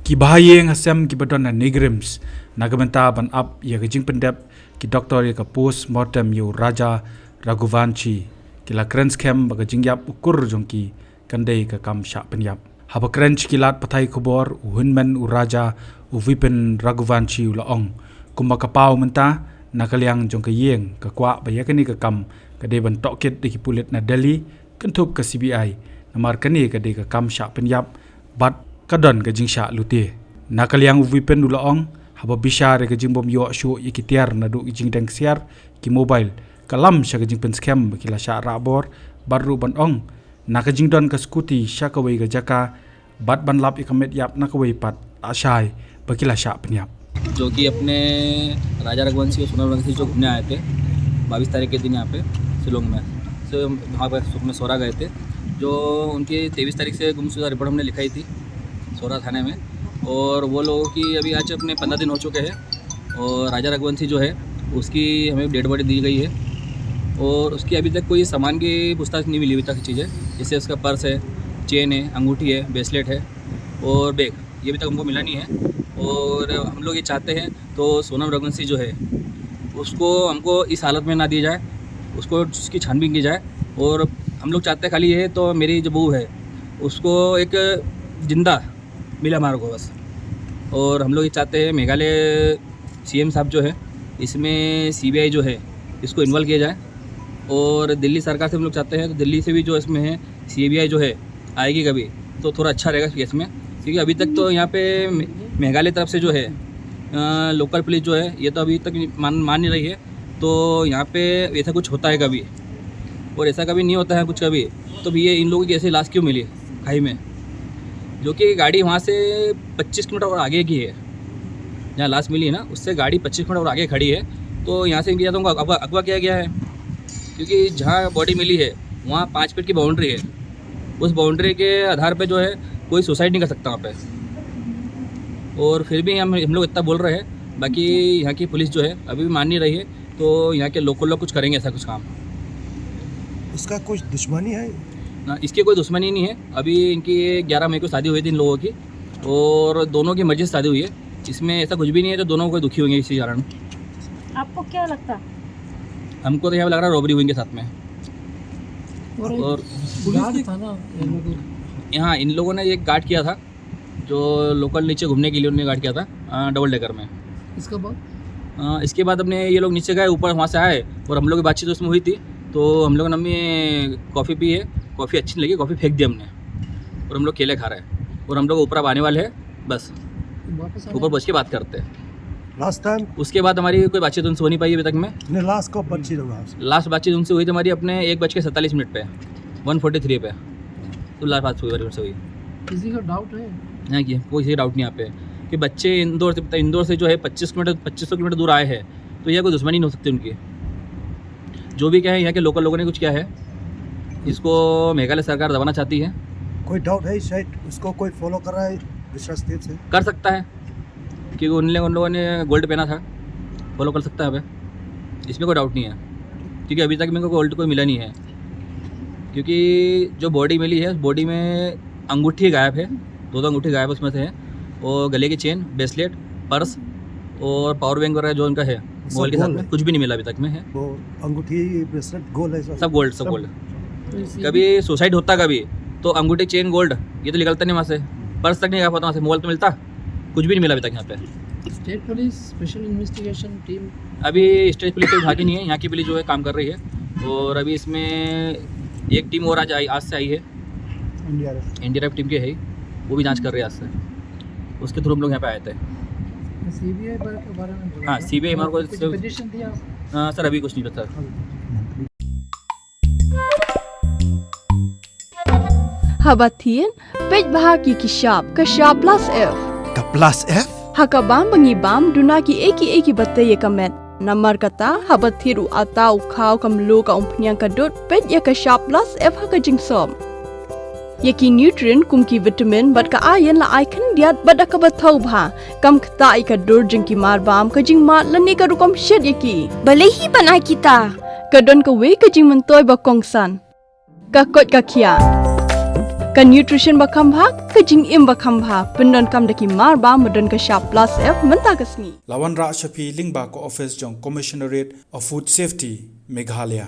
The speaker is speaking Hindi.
ki bahayeng hasem ki badon na negrims nagamenta ban up ya gajing pendep ki doktor ya ka post mortem yu Raja Raghuvanshi ki la krens kem bagajing yap ukur jongki kandai ka kam sha penyap haba krench kilat pathai khobor uhunmen u Raja Uvipen Raghuvanshi u laong kumba kapau menta nakaliang jong ka yeng ka kwa bayakani ka kam ka de ban tokit de ki pulit na Delhi kentup ka CBI namar kani ka de ka kam sha penyap bat kadon ka jingsha luti nakaliang Uvipen u laong haba bishare ka jingbom yo shu ikitiar na du jing deng siar ki mobile kalam sha ka jing pen scam ki la sha rabor baru ban ong naka jingdon ka skuti sha ka wei ga jaka bat ban lap ikamet yap na ka wei pat ashai bakila sha penyap जो कि अपने राजा रघुवंशी और सोनम रघुवंशी जो घूमने आए थे 22 तारीख के दिन यहाँ पे शिलोंग में से वहाँ पर सुखना सोरा गए थे जो उनकी 23 तारीख से गुमशुदा रिपोर्ट हमने लिखाई थी सोरा थाने में और वो लोगों की अभी आज अपने 15 दिन हो चुके हैं और राजा रघुवंशी जो है उसकी हमें डेड बॉडी दी गई है और उसकी अभी तक कोई सामान की पूछताछ नहीं मिली अभी तक चीज़ें जैसे उसका पर्स है, चेन है, अंगूठी है, ब्रेसलेट है और बैग, ये अभी तक हमको मिला नहीं है। और हम लोग ये चाहते हैं तो सोनम रघुवंशी जो है उसको हमको इस हालत में ना दी जाए, उसको उसकी छानबीन की जाए और हम लोग चाहते हैं खाली ये तो मेरी जो बहू है उसको एक जिंदा मिला हमारे को बस। और हम लोग ये चाहते हैं मेघालय CM साहब जो है इसमें CBI जो है इसको इन्वॉल्व किया जाए और दिल्ली सरकार से हम लोग चाहते हैं तो दिल्ली से भी जो इसमें है CBI जो है आएगी कभी तो थोड़ा अच्छा रहेगा केस में, क्योंकि अभी तक तो यहाँ पे मेघालय तरफ से जो है लोकल पुलिस जो है ये तो अभी तक मान नहीं रही है। तो यहाँ पे ऐसा कुछ होता है कभी और ऐसा कभी नहीं होता है कुछ कभी, तो भी ये इन लोगों की ऐसी लाश क्यों मिली खाई में, जो कि गाड़ी वहाँ से 25 किलोमीटर और आगे की है जहाँ लाश मिली है ना उससे गाड़ी 25 किलोमीटर और आगे खड़ी है। तो यहाँ से इनकी जाता हूँ अगवा किया गया है, क्योंकि जहाँ बॉडी मिली है वहाँ 5 फीट की बाउंड्री है, उस बाउंड्री के आधार पे जो है कोई सुसाइड नहीं कर सकता वहाँ पे। और फिर भी हम लोग इतना बोल रहे हैं, बाकी यहाँ की पुलिस जो है अभी भी मान नहीं रही है, तो यहाँ के लोकल लोग कुछ करेंगे ऐसा कुछ काम। इसका कुछ दुश्मनी है ना, इसकी कोई दुश्मनी नहीं है। अभी इनकी 11 मई को शादी हुई थी इन लोगों की और दोनों की मर्जी से शादी हुई है, इसमें ऐसा कुछ भी नहीं है तो दोनों को दुखी होंगे इसी कारण। आपको क्या लगता है? हमको तो यहाँ लग रहा है रॉबरी हुई इनके साथ में। और यहाँ इन लोगों ने एक गार्ड किया था जो लोकल नीचे घूमने के लिए उन्होंने गार्ड किया था डबल डेकर में। इसके बाद अपने ये लोग नीचे गए, ऊपर वहाँ से आए और हम लोग की बातचीत उसमें हुई थी, तो हम लोगों ने कॉफ़ी पी है, कॉफ़ी अच्छी नहीं लगी, कॉफ़ी फेंक दी हमने और हम लोग केले खा रहे हैं और हम लोग ऊपर अब आने वाले हैं, बस ऊपर पहुँच के बात करते हैं। लास्ट टाइम उसके बाद हमारी कोई बातचीत उनसे हो नहीं पाई अभी तक में। लास्ट कब बातचीत होगा? लास्ट बातचीत उनसे हुई थी हमारी अपने 1:47 पे 143 पे, तो लास्ट बात हुई उनसे हुई। किसी का डाउट है? हाँ कि कोई डाउट नहीं यहाँ पे कि बच्चे इंदौर से जो है 2500 किलोमीटर दूर आए हैं, तो यह कोई दुश्मनी नहीं हो सकती उनकी। जो भी क्या है यहाँ के लोकल लोगों ने कुछ किया है, इसको मेघालय सरकार दबाना चाहती है। कोई डाउट है शायद उसको कोई फॉलो कर रहा है दूसरा स्टेट से? कर सकता है, क्योंकि उन लोगों ने गोल्ड पहना था, फॉलो कर सकता है हमें, इसमें कोई डाउट नहीं है। क्योंकि अभी तक मेरे को गोल्ड कोई मिला नहीं है, क्योंकि जो बॉडी मिली है बॉडी में अंगूठी गायब है, 2 अंगूठी गायब उसमें से है, और गले की चेन, ब्रेसलेट, पर्स और पावर बैंक वगैरह जो उनका है मोबाइल के साथ में कुछ भी नहीं मिला अभी तक में है। वो अंगूठी ब्रेसलेट गोल्ड है सब गोल्ड। कभी सुसाइड होता कभी तो अंगूठी चेन गोल्ड ये तो निकलता नहीं वहाँ से, पर्स तक नहीं गा पाता वहाँ से, मोबाइल तो मिलता, कुछ भी नहीं मिला अभी तक यहाँ पे। State police special investigation team अभी स्टेट पुलिस तो भागी नहीं है, यहाँ की पुलिस जो है काम कर रही है। और अभी इसमें एक टीम और आज से आई है, NDRF टीम की है, वो भी जांच कर रही है आज से, उसके थ्रू हम लोग यहाँ पे आए थे। CBI के बारे में? हाँ CBI हमारे को पिटीशन दिया? सर अभी कुछ नहीं पता। Habatin, pej bahagi kishap, kashap plus F. का plus F Hakabam bangibam dunaki eki bataye kamet. Namar kata habathiru atau kau kamlu ka umpnyang kadut pej ya kashap plus F hakajingsom. Yaki nutrient kumki vitamin bat ka ayan la icon diat bat akabatau bha kam kata ikadur jengki marbam kajing mat lani ka rukam shed yaki. Balehi banai kita. Kadon ka we kajing mentoy bakongsan. Kakot kakia. ka nutrition bakam bha ka jing im bakam bha pendon kam daki mar ba modon ka sharp plus f menta kasni Lawan Ra Shafi Lingba ko office jong Commissionerate of Food Safety Meghalaya